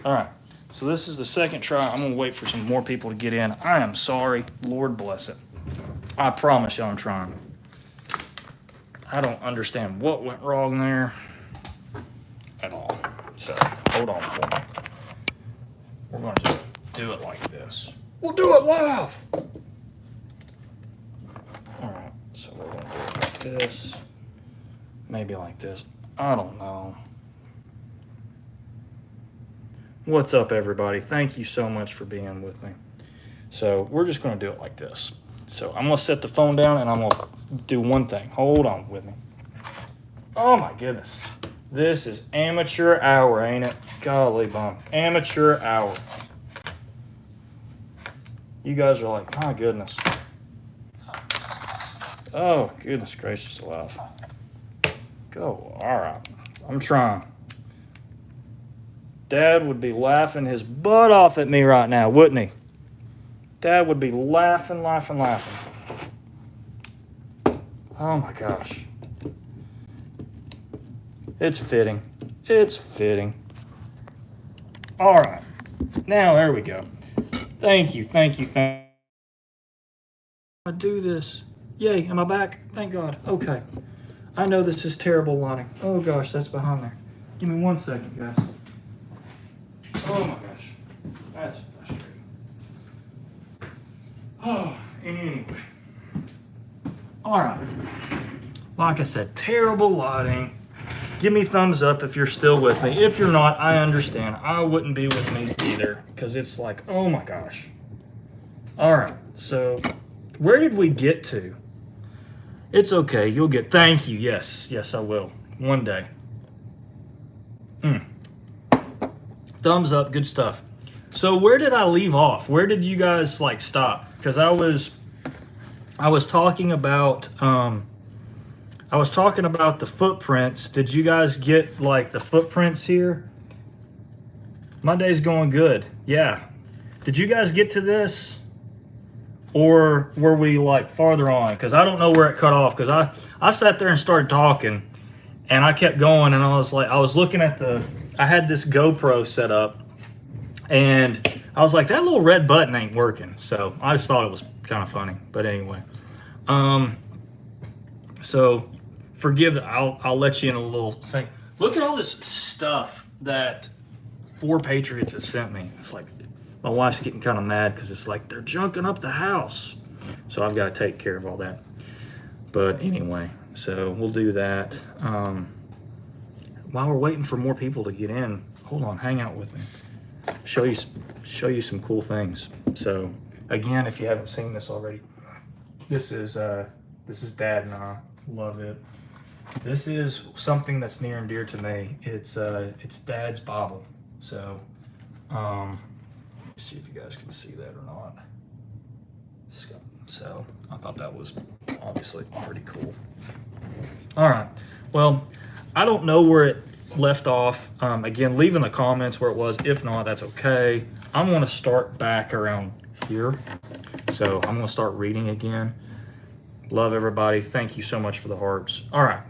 All right, so this is the second try. I'm gonna wait for some more people to get in. I am sorry, Lord bless it. I promise you I'm trying. I don't understand what went wrong there at all. So hold on for me. We're gonna just do it like this. We'll do it live. All right, so we're gonna do it like this. Maybe like this. I don't know. What's up, everybody? Thank you so much for being with me. So we're just going to do it like this. So I'm going to set the phone down and I'm going to do one thing. Hold on with me. Oh my goodness. This is amateur hour, ain't it? Golly bum. Amateur hour. You guys are like, my goodness. Oh, goodness gracious alive. Go. All right. I'm trying. Dad would be laughing his butt off at me right now, wouldn't he? Dad would be laughing. Oh my gosh. It's fitting. It's fitting. All right. Now, there we go. Thank you. I do this. Yay, am I back? Thank God. Okay. I know this is terrible lighting. Oh gosh, that's behind there. Give me 1 second, guys. Oh my gosh, that's frustrating. Oh, anyway. All right. Like I said, terrible lighting. Give me thumbs up if you're still with me. If you're not, I understand. I wouldn't be with me either because it's like, oh my gosh. All right, so where did we get to? It's okay, you'll get, thank you. Yes, I will. One day. Thumbs up, good stuff. So where did I leave off? Where did you guys like stop? Because I was talking about the footprints. Did you guys get like the footprints here? My day's going good. Yeah. Did you guys get to this? Or were we like farther on? Because I don't know where it cut off. Because I sat there and started talking, and I kept going, and I was looking at I had this GoPro set up, and I was like, that little red button ain't working. So I just thought it was kind of funny. But anyway, so forgive. I'll let you in a little thing. Look at all this stuff that 4 Patriots have sent me. It's like my wife's getting kind of mad because it's like they're junking up the house. So I've got to take care of all that. But anyway, so we'll do that. While we're waiting for more people to get in, hold on, hang out with me. Show you some cool things. So again, if you haven't seen this already, this is Dad and I. Love it. This is something that's near and dear to me. It's Dad's Bible. So let's see if you guys can see that or not. So I thought that was obviously pretty cool. All right. Well, I don't know where it left off. Again, leave in the comments where it was. If not, that's okay. I'm going to start back around here. So I'm going to start reading again. Love everybody. Thank you so much for the hearts. All right.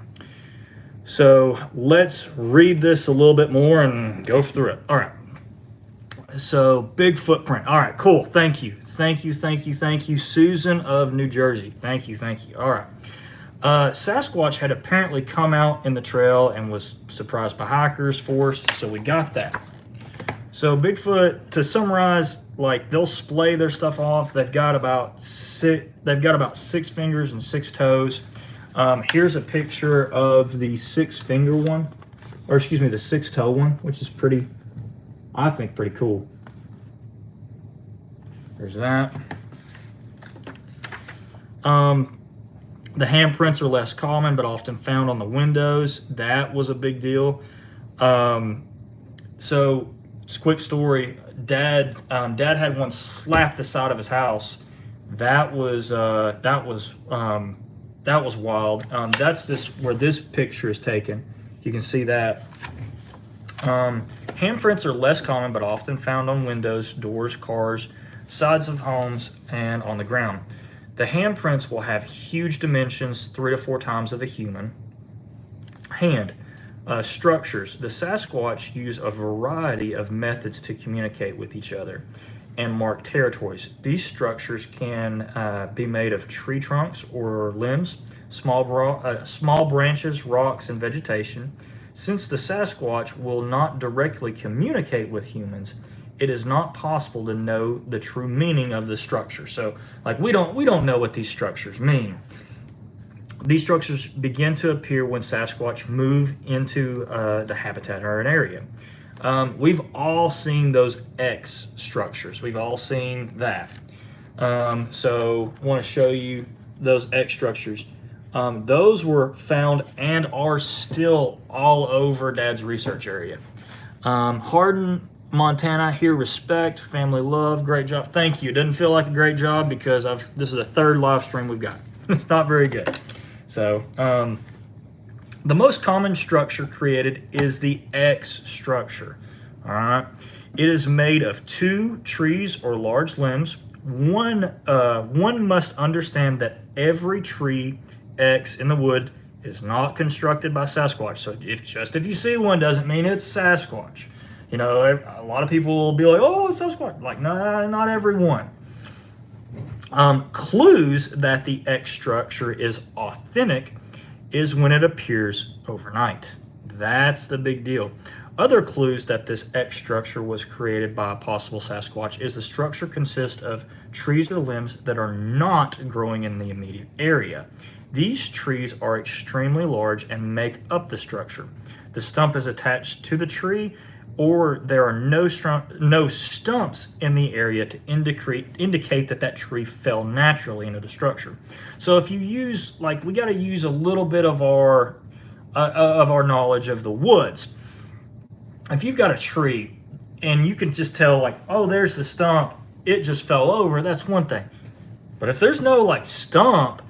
So let's read this a little bit more and go through it. All right. So big footprint. All right, cool. Thank you. Susan of New Jersey. Thank you. All right. Sasquatch had apparently come out in the trail and was surprised by hikers, forced, so we got that. So Bigfoot, to summarize, like they'll splay their stuff off. They've got about 6 fingers and 6 toes. Here's a picture of the 6-finger one, or excuse me, the 6-toe one, which is pretty, I think, pretty cool. There's that. The handprints are less common, but often found on the windows. That was a big deal. So, quick story. Dad had one slap the side of his house. That was wild. That's where this picture is taken. You can see that. Handprints are less common, but often found on windows, doors, cars, sides of homes, and on the ground. The handprints will have huge dimensions, 3 to 4 times of a human hand. Structures. The Sasquatch use a variety of methods to communicate with each other and mark territories. These structures can be made of tree trunks or limbs, small branches, rocks, and vegetation. Since the Sasquatch will not directly communicate with humans, it is not possible to know the true meaning of the structure. So, like, we don't know what these structures mean. These structures begin to appear when Sasquatch move into the habitat or an area. We've all seen those X structures. We've all seen that. So I want to show you those X structures. Those were found and are still all over Dad's research area. Hardin, Montana, here, respect, family love, great job. Thank you. It doesn't feel like a great job because this is the third live stream we've got. It's not very good. So, the most common structure created is the X structure. All right. It is made of 2 trees or large limbs. One must understand that every tree X in the wood is not constructed by Sasquatch. So if you see one doesn't mean it's Sasquatch. You know, a lot of people will be like, oh, it's Sasquatch. Like, no, not every one. Clues that the X structure is authentic is when it appears overnight. That's the big deal. Other clues that this X structure was created by a possible Sasquatch is the structure consists of trees or limbs that are not growing in the immediate area. These trees are extremely large and make up the structure. The stump is attached to the tree, or there are no stumps in the area to indicate that tree fell naturally into the structure. So if you use, like, we got to use a little bit of our knowledge of the woods. If you've got a tree and you can just tell, like, oh, there's the stump, it just fell over, that's one thing. But if there's no, like, stump,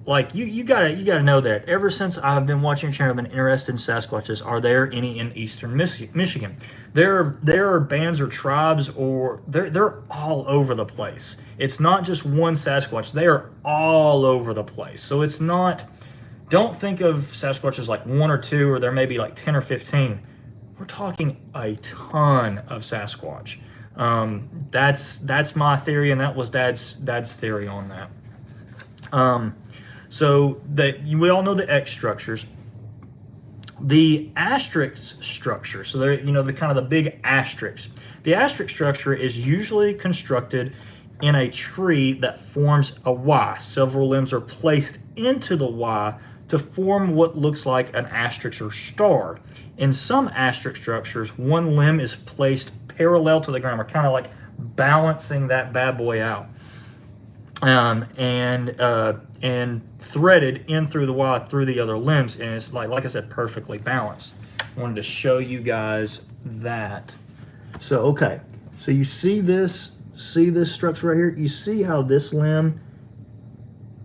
like, you gotta know that. Ever since I've been watching your channel, I've been interested in Sasquatches. Are there any in eastern Michigan? There are bands or tribes, or they're all over the place. It's not just one Sasquatch. They are all over the place. So it's not, don't think of Sasquatches like 1 or 2, or there may be like 10 or 15. We're talking a ton of Sasquatch. That's my theory, and that was Dad's theory on that. So we all know the X structures. The asterisk structure, so they're, the kind of the big asterisks. The asterisk structure is usually constructed in a tree that forms a Y. Several limbs are placed into the Y to form what looks like an asterisk or star. In some asterisk structures, one limb is placed parallel to the ground, or kind of like balancing that bad boy out. And threaded in through the Y through the other limbs, and it's like I said, perfectly balanced. I wanted to show you guys that. So okay, so you see this structure right here. You see how this limb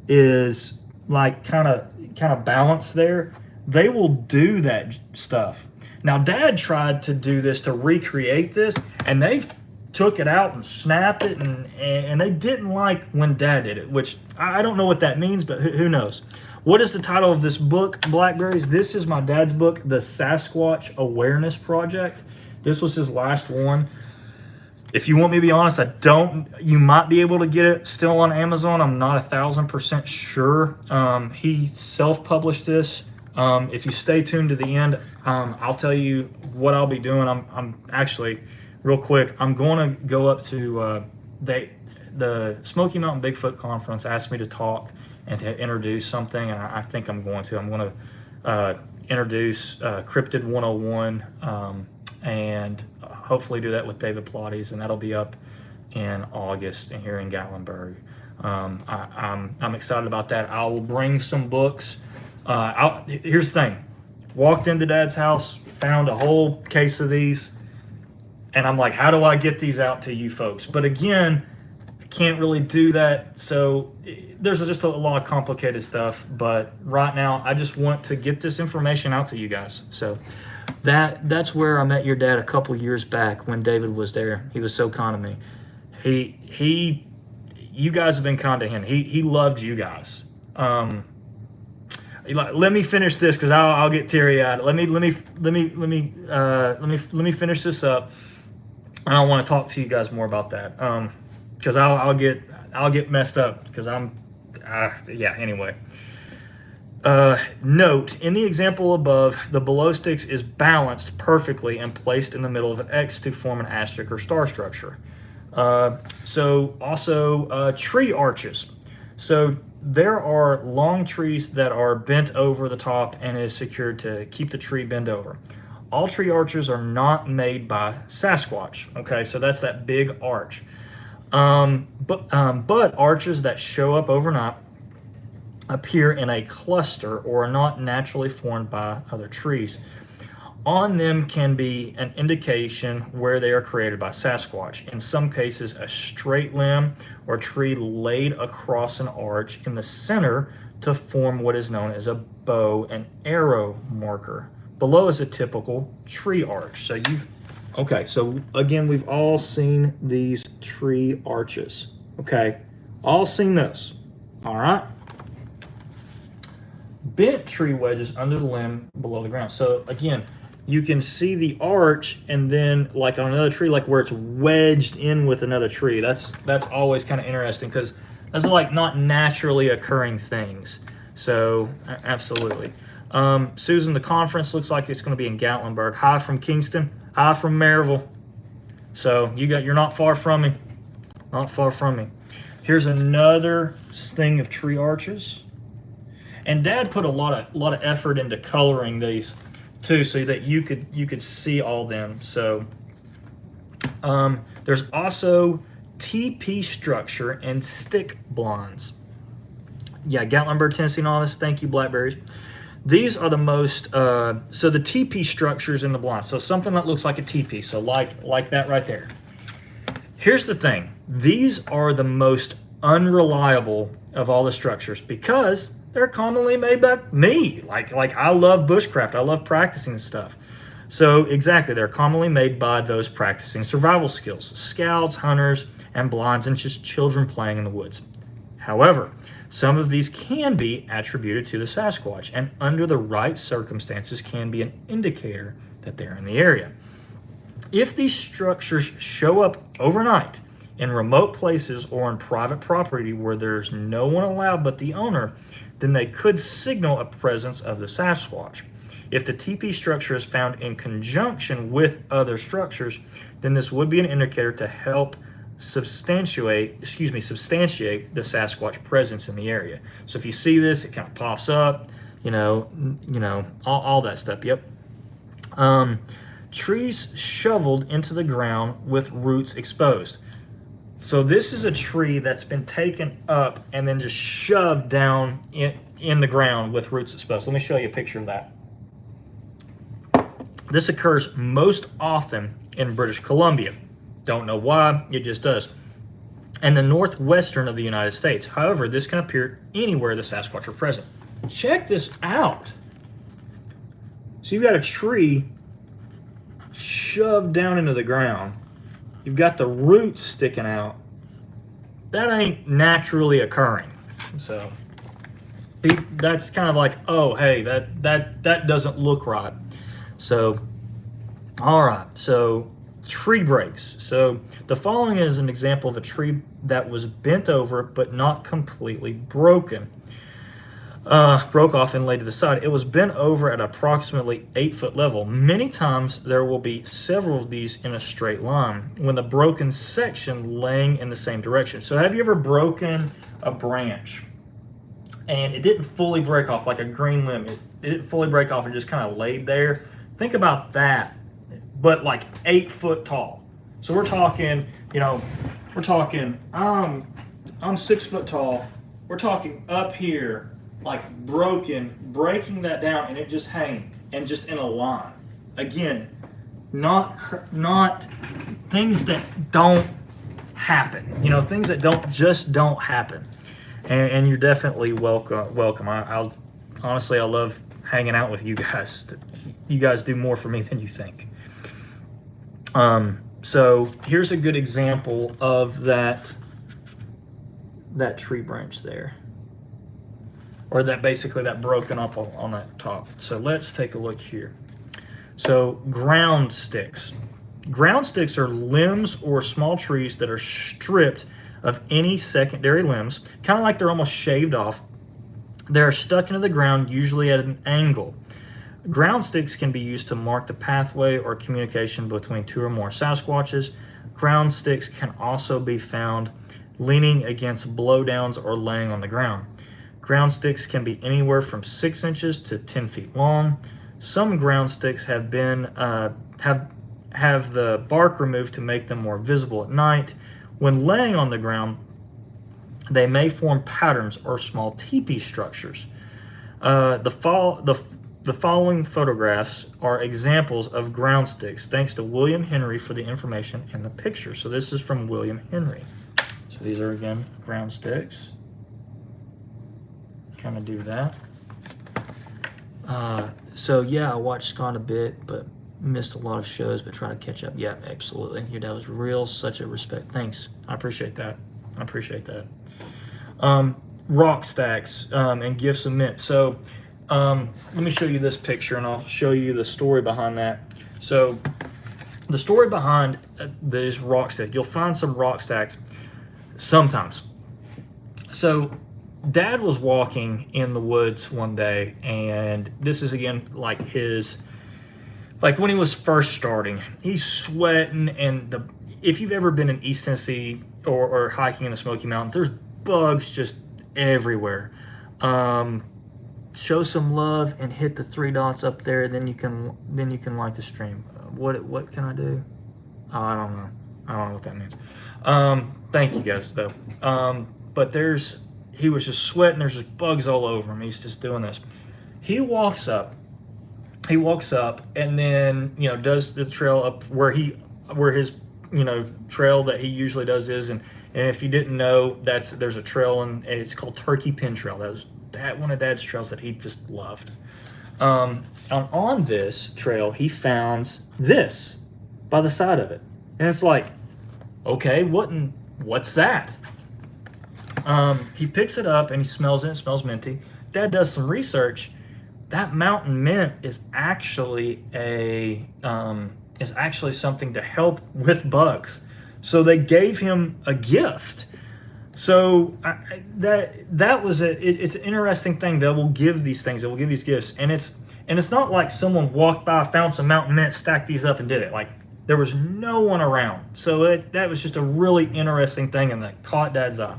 is like kind of balanced there. They will do that stuff. Now, Dad tried to do this to recreate this, and they've took it out and snapped it, and they didn't like when Dad did it, which I don't know what that means, but who knows. What is the title of this book, Blackberries? This is my dad's book, The Sasquatch Awareness Project. This was his last one. If you want me to be honest, you might be able to get it still on Amazon. I'm not 1,000% sure. He self-published this. If you stay tuned to the end, I'll tell you what I'll be doing. I'm actually, real quick, I'm going to go up to the Smoky Mountain Bigfoot Conference. Asked me to talk and to introduce something, and I think I'm going to. I'm going to introduce Cryptid 101, and hopefully do that with David Pilates, and that'll be up in August here in Gatlinburg. I'm excited about that. I will bring some books. Here's the thing. Walked into Dad's house, found a whole case of these, and I'm like, how do I get these out to you folks? But again, I can't really do that. So there's just a lot of complicated stuff. But right now, I just want to get this information out to you guys. So that's where I met your dad a couple years back when David was there. He was so kind to me. You guys have been kind to him. He loved you guys. Let me finish this because I'll get teary-eyed. Let me finish this up, and I want to talk to you guys more about that. Because I'll get messed up because yeah. Anyway. Note, in the example above, the below sticks is balanced perfectly and placed in the middle of an X to form an asterisk or star structure. So also tree arches. So there are long trees that are bent over the top and is secured to keep the tree bent over. All tree arches are not made by Sasquatch. Okay, so that's that big arch. But arches that show up overnight appear in a cluster or are not naturally formed by other trees. On them can be an indication where they are created by Sasquatch. In some cases, a straight limb or tree laid across an arch in the center to form what is known as a bow and arrow marker. Below is a typical tree arch. So again, we've all seen these tree arches. Okay, all seen those. All right. Bent tree wedges under the limb below the ground. So again, you can see the arch, and then like on another tree, like where it's wedged in with another tree. That's always kind of interesting because those are like not naturally occurring things. So absolutely. Susan, the conference looks like it's going to be in Gatlinburg. Hi from Kingston. Hi from Maryville. So you're not far from me. Not far from me. Here's another thing of tree arches. And Dad put a lot of effort into coloring these too, so that you could see all them. So there's also TP structure and stick blinds. Yeah, Gatlinburg, Tennessee novice. Thank you, Blackberries. These are the most, so the TP structures in the blind. So something that looks like a TP. So like that right there. Here's the thing. These are the most unreliable of all the structures because they're commonly made by me. Like I love bushcraft. I love practicing stuff. So exactly, they're commonly made by those practicing survival skills. Scouts, hunters, and blinds, and just children playing in the woods. However, some of these can be attributed to the Sasquatch, and under the right circumstances can be an indicator that they're in the area. If these structures show up overnight in remote places or on private property where there's no one allowed but the owner, then they could signal a presence of the Sasquatch. If the TP structure is found in conjunction with other structures, then this would be an indicator to help substantiate the Sasquatch presence in the area. So if you see this, it kind of pops up, all that stuff. Yep. Trees shoveled into the ground with roots exposed. So this is a tree that's been taken up and then just shoved down in the ground with roots exposed. Let me show you a picture of that. This occurs most often in British Columbia. Don't know why, it just does. And the northwestern of the United States. However, this can appear anywhere the Sasquatch are present. Check this out. So you've got a tree shoved down into the ground. You've got the roots sticking out. That ain't naturally occurring. So that's kind of like, oh, hey, that doesn't look right. So, all right. So tree breaks. So the following is an example of a tree that was bent over but not completely broken. Broke off and laid to the side. It was bent over at approximately 8-foot level. Many times there will be several of these in a straight line when the broken section laying in the same direction. So have you ever broken a branch and it didn't fully break off, like a green limb? It didn't fully break off and just kind of laid there. Think about that, but like 8 foot tall. So we're talking, I'm 6 foot tall. We're talking up here, like breaking that down, and it just hanging and just in a line. Again, not things that don't happen. Things that don't happen. And you're definitely welcome. I honestly love hanging out with you guys. You guys do more for me than you think. So here's a good example of that tree branch there. or that basically that broken up on that top. So let's take a look here. So ground sticks. Ground sticks are limbs or small trees that are stripped of any secondary limbs, kind of like they're almost shaved off. They're stuck into the ground, usually at an angle. Ground sticks can be used to mark the pathway or communication between two or more Sasquatches. Ground sticks can also be found leaning against blowdowns or laying on the ground. Ground sticks can be anywhere from 6 inches to 10 feet long. Some ground sticks have been have the bark removed to make them more visible at night. When laying on the ground, they may form patterns or small teepee structures. The following photographs are examples of ground sticks, thanks to William Henry for the information in the picture. So this is from William Henry. So these are, again, ground sticks. Kind of do that. So yeah, I watched Scott a bit, but missed a lot of shows, but try to catch up. Yeah, absolutely. Your dad was real, such a respect. Thanks. I appreciate that. I appreciate that. Rock stacks and gifts of mint. So let me show you this picture, and I'll show you the story behind that. So the story behind this rock stack, you'll find some rock stacks sometimes. So Dad was walking in the woods one day, and this is again like when he was first starting. He's sweating, and if you've ever been in East Tennessee or hiking in the Smoky Mountains, there's bugs just everywhere. Show some love and hit the 3 dots up there. Then you can like the stream. What can I do? Oh, I don't know. I don't know what that means. Thank you guys though. But he was just sweating. There's just bugs all over him. He's just doing this. He walks up, and then does the trail up where his trail that he usually does is, and if you didn't know, there's a trail, and it's called Turkey Pin Trail. That was one of Dad's trails that he just loved. On this trail, he found this by the side of it, and it's like, okay, what's that? He picks it up and he smells it. It smells minty. Dad does some research. That mountain mint is actually something to help with bugs. So they gave him a gift. So it's an interesting thing. They will give these things. They will give these gifts, and it's not like someone walked by, found some mountain mint, stacked these up, and did it. Like, there was no one around. So that was just a really interesting thing, and that caught Dad's eye.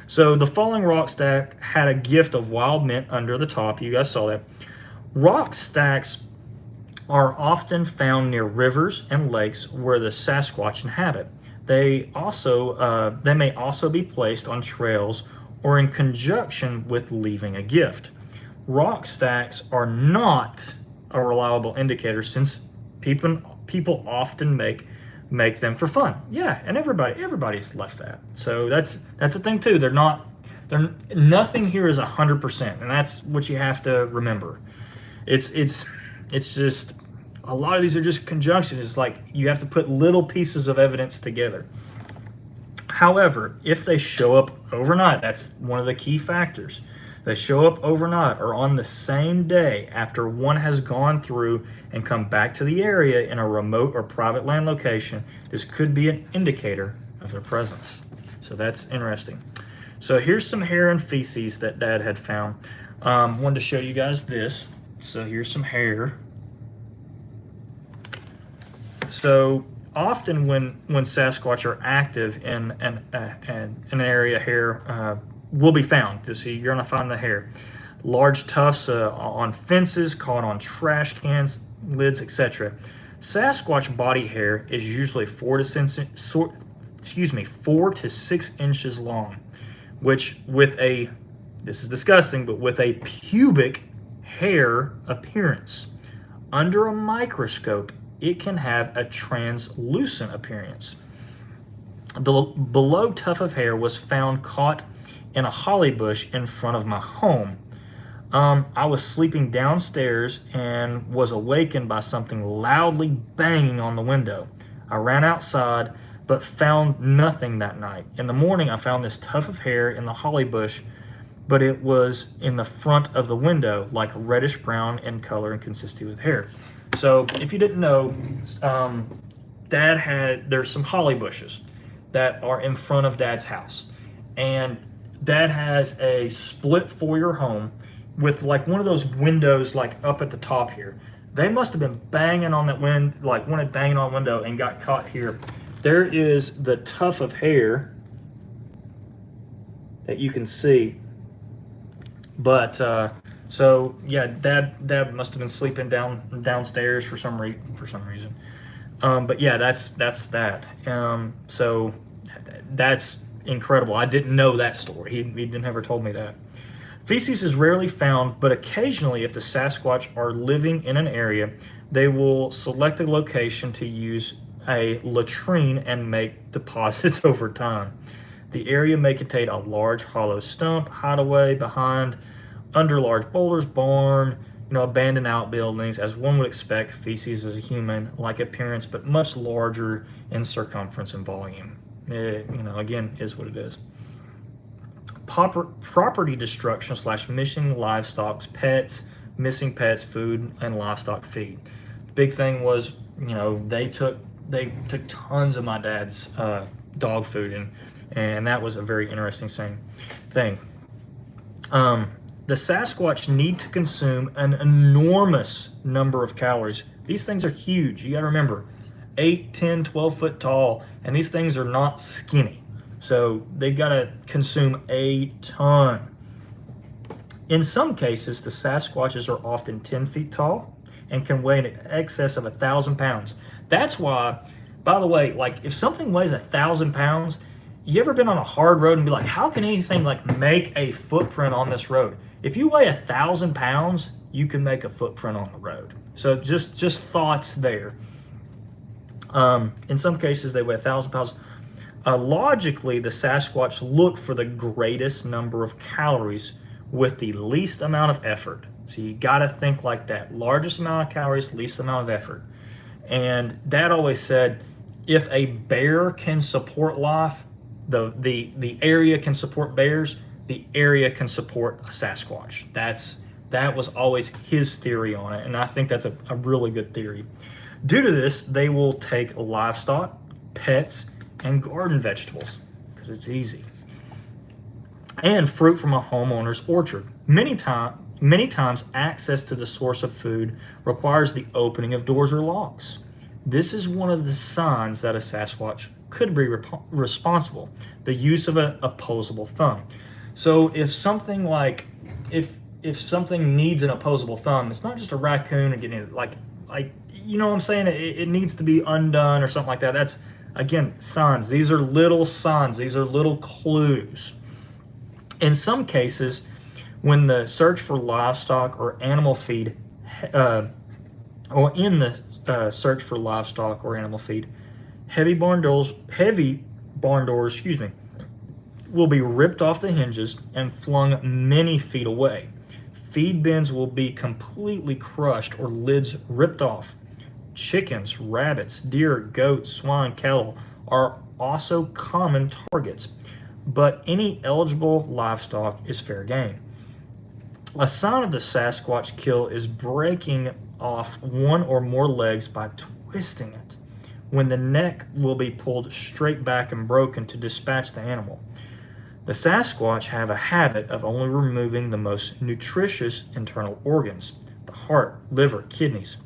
So the following rock stack had a gift of wild mint under the top. You guys saw that. Rock stacks are often found near rivers and lakes where the Sasquatch inhabit. They may also be placed on trails or in conjunction with leaving a gift. Rock stacks are not a reliable indicator, since people often make them for fun. Yeah, and everybody's left that. So that's the thing too. Nothing here is 100%, and that's what you have to remember. It's just, a lot of these are just conjunctions. It's like you have to put little pieces of evidence together. However, if they show up overnight, that's one of the key factors. They show up overnight or on the same day after one has gone through and come back to the area in a remote or private land location, this could be an indicator of their presence. So that's interesting. So here's some hair and feces that Dad had found. Wanted to show you guys this. So here's some hair. So often when Sasquatch are active in an area, hair will be found. So you're going to find the hair. Large tufts on fences, caught on trash cans, lids, etc. Sasquatch body hair is usually 4 to 6 inches long, which this is disgusting, but with a pubic hair appearance. Under a microscope, it can have a translucent appearance. The below tuft of hair was found caught in a holly bush in front of my home. I was sleeping downstairs and was awakened by something loudly banging on the window. I ran outside but found nothing that night. In the morning, I found this tuft of hair in the holly bush but it was in the front of the window, like reddish brown in color and consistent with hair. So if you didn't know, there's some holly bushes that are in front of Dad's house. And Dad has a split foyer home with like one of those windows like up at the top here. They must have been banging on that like one had banged on a window and got caught here. There is the tuft of hair that you can see. But so yeah, Dad must have been sleeping downstairs for some reason. But yeah, that's that. So that's incredible. I didn't know that story. He didn't ever told me that. Feces is rarely found, but occasionally, if the Sasquatch are living in an area, they will select a location to use a latrine and make deposits over time. The area may contain a large hollow stump, hideaway behind, under large boulders, barn, abandoned outbuildings. As one would expect, feces is a human-like appearance, but much larger in circumference and volume. Again, is what it is. Property destruction / missing livestock, missing pets, food, and livestock feed. Big thing was, they took tons of my dad's dog food, and that was a very interesting thing. The Sasquatch need to consume an enormous number of calories. These things are huge. You got to remember, 8, 10, 12 foot tall, and these things are not skinny. So they've got to consume a ton. In some cases, the Sasquatches are often 10 feet tall and can weigh in excess of 1,000 pounds. That's why, by the way, like if something weighs 1,000 pounds, you ever been on a hard road and be like, how can anything like make a footprint on this road? If you weigh 1,000 pounds, you can make a footprint on the road. So just thoughts there. In some cases, they weigh 1,000 pounds. Logically, the Sasquatch look for the greatest number of calories with the least amount of effort. So you got to think like that. Largest amount of calories, least amount of effort. And Dad always said, if a bear can support life, the area can support bears, the area can support a Sasquatch. That was always his theory on it, and I think that's a really good theory. Due to this, they will take livestock, pets, and garden vegetables, because it's easy, and fruit from a homeowner's orchard. Many times, access to the source of food requires the opening of doors or locks. This is one of the signs that a Sasquatch could be responsible, the use of an opposable thumb. So if something if something needs an opposable thumb, it's not just a raccoon and getting it like you know what I'm saying? It needs to be undone or something like that. That's, again, signs. These are little signs. These are little clues. In some cases, when the search for livestock or animal feed, search for livestock or animal feed, heavy barn doors, will be ripped off the hinges and flung many feet away. Feed bins will be completely crushed or lids ripped off. Chickens, rabbits, deer, goats, swine, cattle are also common targets, but any eligible livestock is fair game. A sign of the Sasquatch kill is breaking off one or more legs by twisting it, when the neck will be pulled straight back and broken to dispatch the animal. The Sasquatch have a habit of only removing the most nutritious internal organs, the heart, liver, kidneys,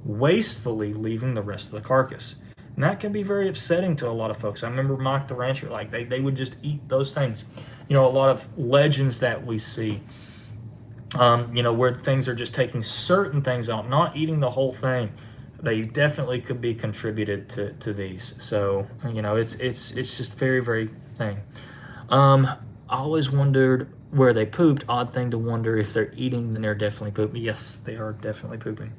wastefully leaving the rest of the carcass. And that can be very upsetting to a lot of folks. I remember Mike the rancher, like they would just eat those things. A lot of legends that we see, where things are just taking certain things out, not eating the whole thing. They definitely could be contributed to these. So, it's just very, very thing. I always wondered where they pooped. Odd thing to wonder if they're eating, then they're definitely pooping. Yes, they are definitely pooping.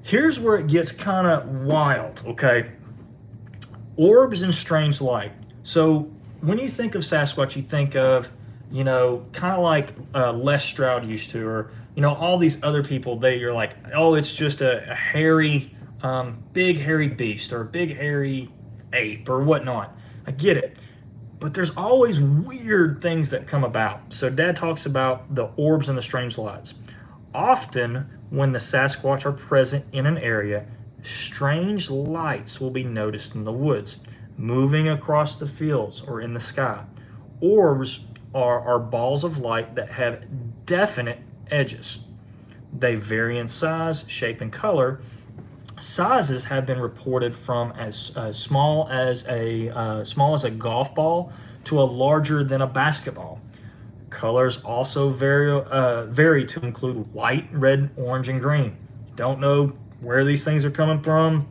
Here's where it gets kind of wild, okay? Orbs and strange light. So when you think of Sasquatch, you think of, kind of like Les Stroud used to, or, all these other people, you're like, oh, it's just a hairy, big hairy beast or a big hairy ape or whatnot. I get it. But there's always weird things that come about. So Dad talks about the orbs and the strange lights. Often, when the Sasquatch are present in an area, strange lights will be noticed in the woods, moving across the fields or in the sky. Orbs are balls of light that have definite edges. They vary in size, shape, and color. Sizes have been reported from as small as a golf ball to a larger than a basketball. Colors also vary to include white, red, orange, and green. Don't know where these things are coming from.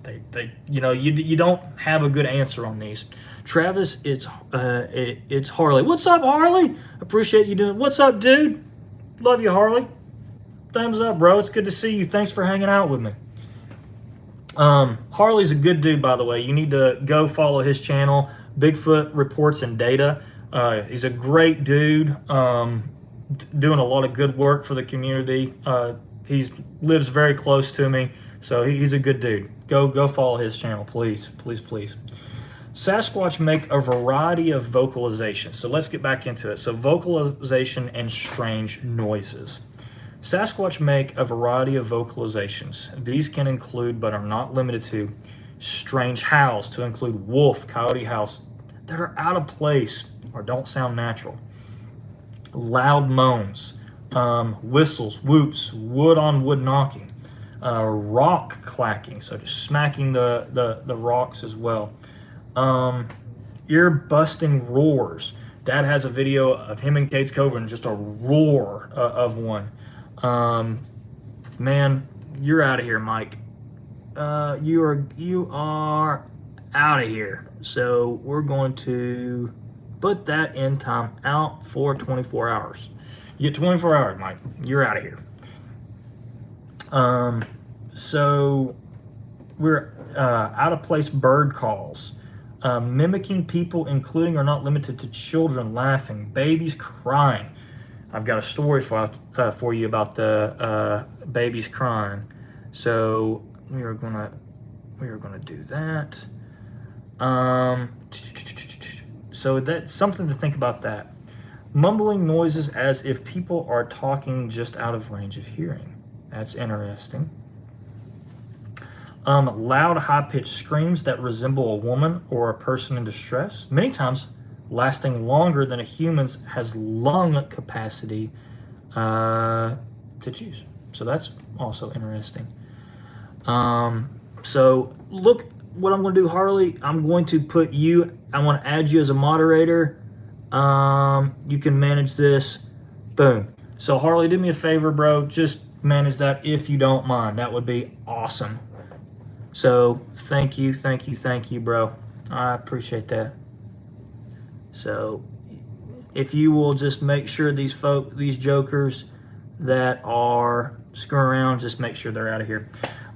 You don't have a good answer on these. Travis, it's Harley. What's up, Harley? Appreciate you doing. What's up, dude? Love you, Harley. Thumbs up, bro. It's good to see you. Thanks for hanging out with me. Harley's a good dude, by the way. You need to go follow his channel, Bigfoot Reports and Data. He's a great dude, doing a lot of good work for the community. He lives very close to me, so he's a good dude. Go follow his channel, please, please, please. Sasquatch make a variety of vocalizations. So let's get back into it. So vocalization and strange noises. Sasquatch make a variety of vocalizations. These can include, but are not limited to, strange howls, to include wolf, coyote howls that are out of place or don't sound natural. Loud moans, whistles, whoops, wood on wood knocking, rock clacking, so just smacking the rocks as well. Ear-busting roars. Dad has a video of him and Kate's Cove and just a roar of one. Man, you're out of here, Mike. You are out of here. So we're going to put that end time out for 24 hours. You get 24 hours, Mike. You're out of here. So we're out of place bird calls. Mimicking people, including or not limited to children laughing, babies crying. I've got a story for you about the babies crying. So we are gonna do that. So that's something to think about. That mumbling noises as if people are talking just out of range of hearing. That's interesting. Loud, high-pitched screams that resemble a woman or a person in distress, many times lasting longer than a human's has lung capacity to choose. So that's also interesting. So look, what I'm going to do, Harley, I'm going to put you, I want to add you as a moderator. You can manage this. Boom. So Harley, do me a favor, bro. Just manage that if you don't mind. That would be awesome. So thank you, bro. I appreciate that. So if you will just make sure these jokers that are screwing around, just make sure they're out of here.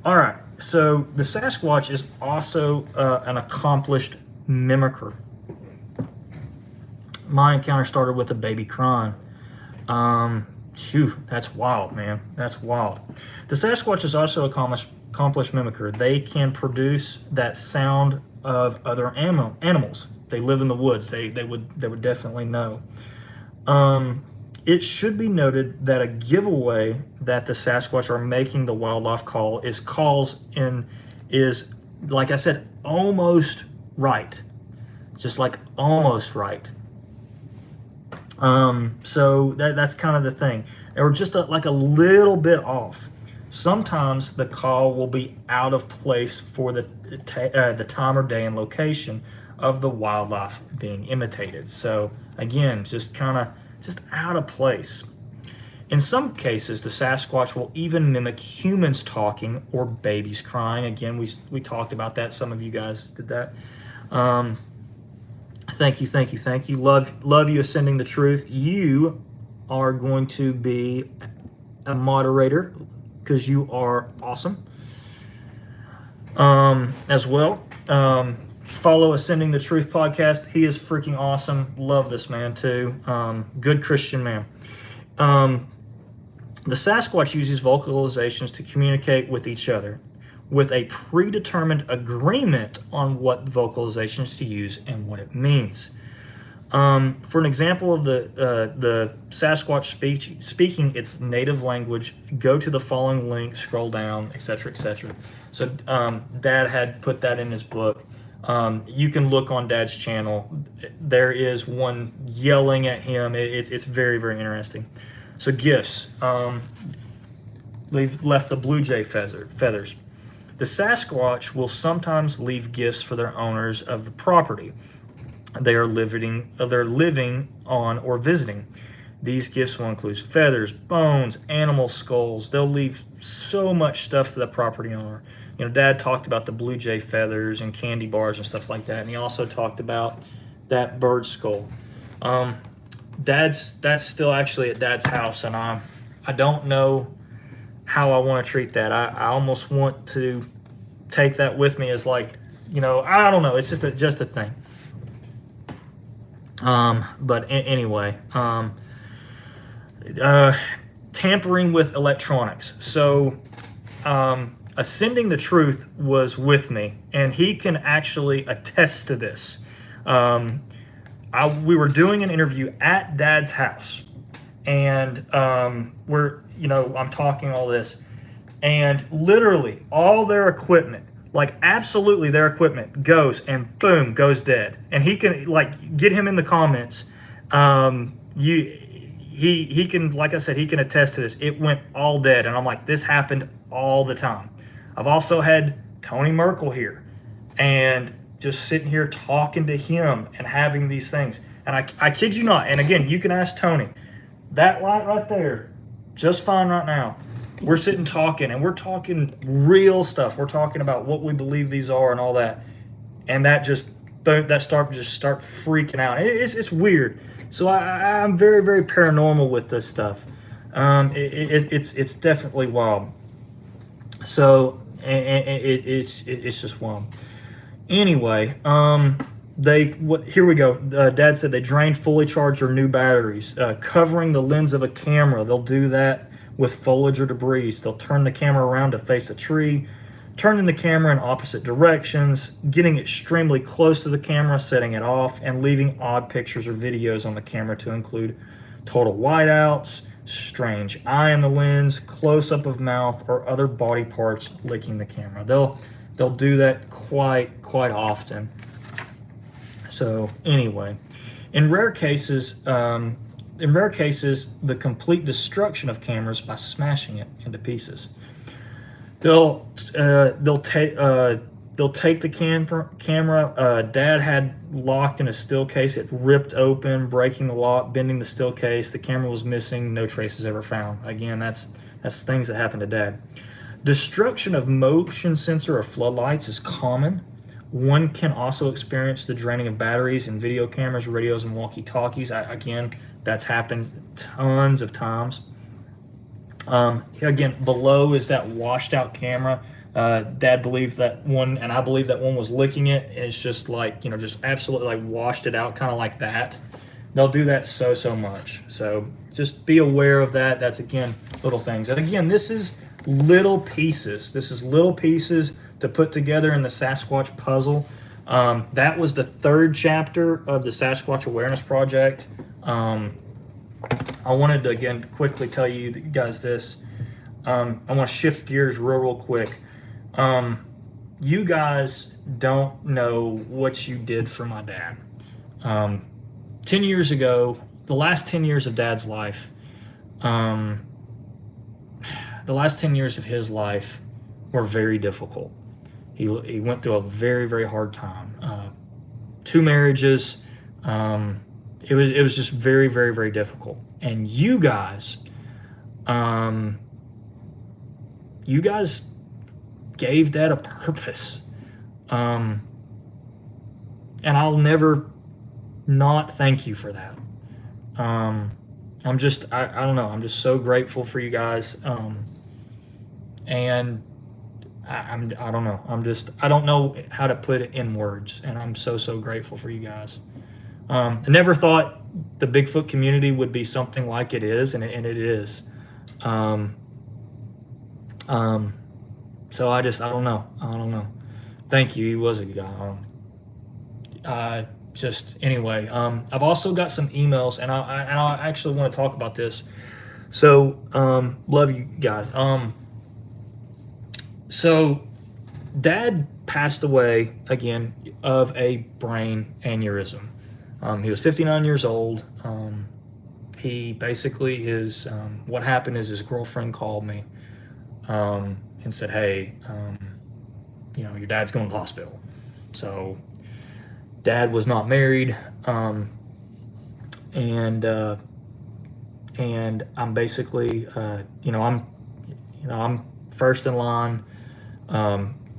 All right. So the Sasquatch is also an accomplished mimicker. My encounter started with a baby crying. That's wild, man. That's wild. The Sasquatch is also an accomplished mimicker. They can produce that sound of other animals. They live in the woods. They would definitely know. It should be noted that a giveaway that the Sasquatch are making the wildlife call is like I said, almost right. Just like almost right. So that's kind of the thing. Or just like a little bit off. Sometimes the call will be out of place for the time or day and location of the wildlife being imitated. So again, just out of place. In some cases, the Sasquatch will even mimic humans talking or babies crying. Again, we talked about that. Some of you guys did that. Thank you. Love you, Ascending the Truth. You are going to be a moderator because you are awesome. As well. Follow Ascending the Truth podcast. He is freaking awesome. Love this man too. Good Christian man. The Sasquatch uses vocalizations to communicate with each other with a predetermined agreement on what vocalizations to use and what it means. For an example of the Sasquatch speaking its native language, go to the following link, scroll down, etc., etc. So Dad had put that in his book. You can look on Dad's channel. There is one yelling at him. It's very, very interesting. So gifts. They've left the blue jay feathers. The Sasquatch will sometimes leave gifts for their owners of the property they're living on or visiting. These gifts will include feathers, bones, animal skulls. They'll leave so much stuff to the property owner. You know, Dad talked about the blue jay feathers and candy bars and stuff like that, and he also talked about that bird skull. That's still actually at Dad's house, and I don't know how I want to treat that. I almost want to take that with me as, like, you know, I don't know. It's just a thing. But anyway, tampering with electronics. So, Ascending the Truth was with me, and he can actually attest to this. We were doing an interview at Dad's house, and I'm talking all this, and literally all their equipment, like absolutely their equipment, goes and boom, goes dead. And he can, like, get him in the comments. He can, like I said, he can attest to this. It went all dead, and I'm like, this happened all the time. I've also had Tony Merkel here, and just sitting here talking to him and having these things. And I kid you not, and again, you can ask Tony, that light right there, just fine right now. We're sitting talking, and we're talking real stuff. We're talking about what we believe these are and all that. And that start freaking out. It's weird. So I'm very, very paranormal with this stuff. It's definitely wild. So it's just wild. Anyway, here we go. Dad said they drained, fully charged their new batteries, covering the lens of a camera. They'll do that with foliage or debris. They'll turn the camera around to face a tree, turning the camera in opposite directions, getting extremely close to the camera, setting it off, and leaving odd pictures or videos on the camera to include total whiteouts, strange eye in the lens, close-up of mouth, or other body parts licking the camera. They'll do that quite often. So anyway, in rare cases, the complete destruction of cameras by smashing it into pieces. They'll take the camera. Dad had locked in a still case. It ripped open, breaking the lock, bending the still case. The camera was missing. No traces ever found. Again, that's things that happen to Dad. Destruction of motion sensor or floodlights is common. One can also experience the draining of batteries in video cameras, radios, and walkie-talkies. Again, that's happened tons of times. Again, below is that washed out camera. Dad believed that one, and I believe that one was licking it, and it's just like, just absolutely like washed it out, kind of like that. They'll do that so much. So just be aware of that. That's, again, little things. And again, this is little pieces. This is little pieces to put together in the Sasquatch puzzle. That was the third chapter of the Sasquatch Awareness Project. I wanted to, again, quickly tell you guys this. I want to shift gears real quick. You guys don't know what you did for my dad. 10 years ago, the last 10 years of Dad's life, the last 10 years of his life were very difficult. He went through a very, very hard time. 2 marriages. It was just very, very, very difficult. And you guys gave Dad a purpose. And I'll never not thank you for that. I don't know. I'm just so grateful for you guys. And I don't know. I don't know how to put it in words. And I'm so grateful for you guys. I never thought the Bigfoot community would be something like it is, and it is. So I don't know. Thank you. He was a good guy. just anyway, I've also got some emails, and I actually want to talk about this. So, love you guys. So Dad passed away again of a brain aneurysm. He was 59 years old. He basically what happened is his girlfriend called me and said, "Hey, your dad's going to the hospital." So Dad was not married, and I'm basically, I'm first in line.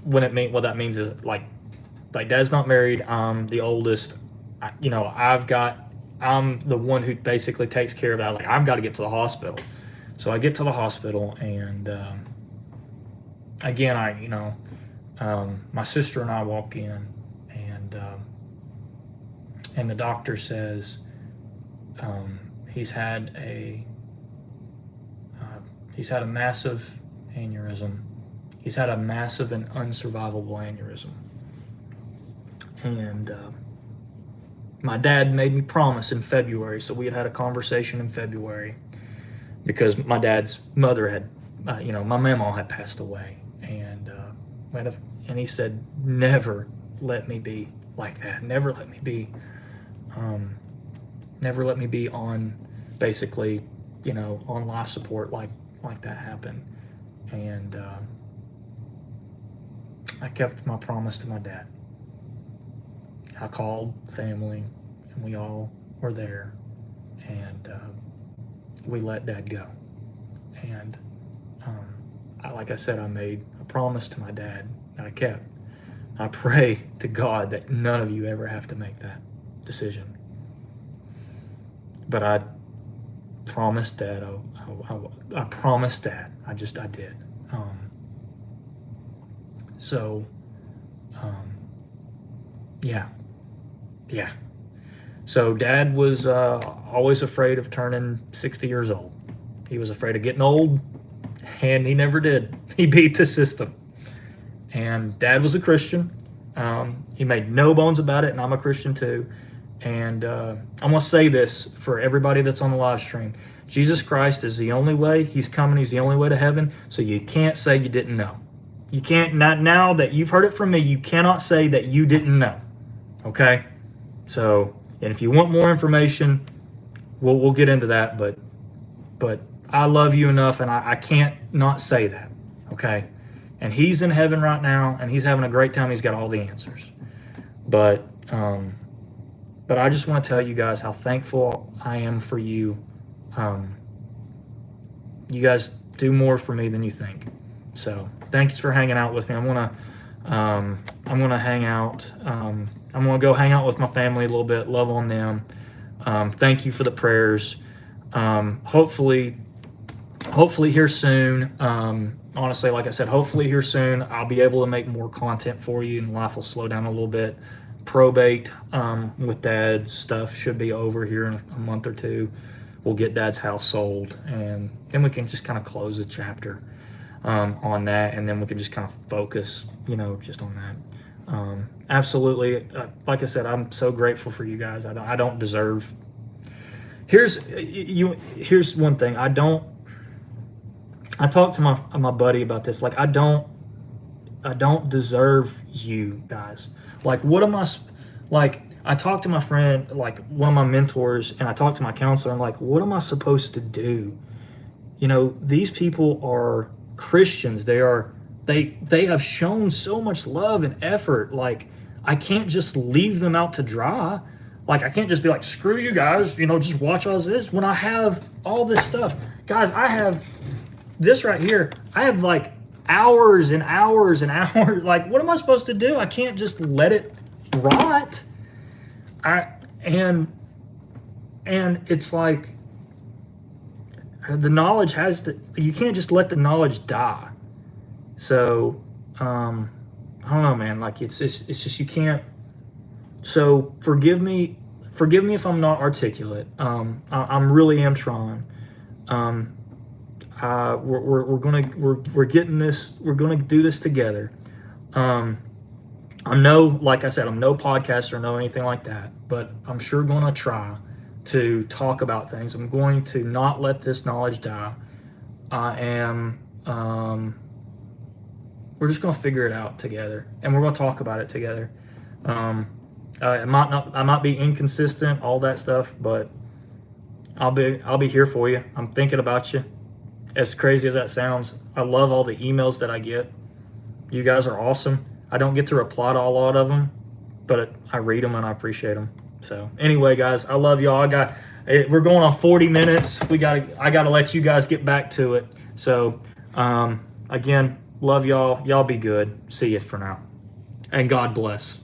What that means is like Dad's not married. I'm the oldest. I'm the one who basically takes care of that. Like, I've got to get to the hospital. So I get to the hospital, and again, my sister and I walk in, and the doctor says he's had a massive aneurysm. He's had a massive and unsurvivable aneurysm. And my dad made me promise in February. So we had a conversation in February because my dad's mother had, my mamaw had passed away. And he said, never let me be like that. Never let me be on basically, on life support like that happened. And I kept my promise to my dad. I called family, and we all were there, and we let Dad go. And like I said, I made a promise to my dad that I kept. I pray to God that none of you ever have to make that decision. But I promised Dad. I promised Dad. I did. Yeah. So Dad was always afraid of turning 60 years old. He was afraid of getting old, and he never did. He beat the system. And Dad was a Christian. He made no bones about it, and I'm a Christian too. And I'm going to say this for everybody that's on the live stream. Jesus Christ is the only way. He's coming. He's the only way to heaven. So you can't say you didn't know. You can't, not now that you've heard it from me, you cannot say that you didn't know. Okay? So, and if you want more information, we'll get into that. But I love you enough, and I can't not say that. Okay? And he's in heaven right now, and he's having a great time. He's got all the answers. But I just want to tell you guys how thankful I am for you. You guys do more for me than you think. So thanks for hanging out with me. I'm gonna hang out. I'm gonna go hang out with my family a little bit, love on them. Thank you for the prayers. Hopefully here soon. Honestly, like I said, hopefully here soon I'll be able to make more content for you, and life will slow down a little bit. Probate with Dad's stuff should be over here in a month or two. We'll get Dad's house sold, and then we can just kind of close the chapter on that, and then we can just kind of focus, just on that. Absolutely, like I said, I'm so grateful for you guys. I don't deserve. Here's one thing. I talked to my buddy about this. Like, I don't deserve you guys. Like, what am I, like, I talked to my friend, like one of my mentors, and I talked to my counselor. I'm like, what am I supposed to do? These people are Christians. They have shown so much love and effort. Like, I can't just leave them out to dry. Like, I can't just be like, screw you guys, just watch all this when I have all this stuff. Guys, I have this right here. I have like hours and hours and hours. Like, what am I supposed to do? I can't just let it rot. And it's like, the knowledge has to, you can't just let the knowledge die. So, I don't know, man, like it's just, you can't. So forgive me if I'm not articulate. I'm really am trying. We're getting this, we're gonna do this together. I'm no, like I said, I'm no podcaster, no anything like that, but I'm sure going to try to talk about things. I'm going to not let this knowledge die. I am, we're just going to figure it out together, and we're going to talk about it together. I might be inconsistent, all that stuff, but I'll be here for you. I'm thinking about you. As crazy as that sounds, I love all the emails that I get. You guys are awesome. I don't get to reply to a lot of them, but I read them and I appreciate them. So anyway, guys, I love y'all. We're going on 40 minutes. I gotta let you guys get back to it. So again, love y'all. Y'all be good. See you for now, and God bless.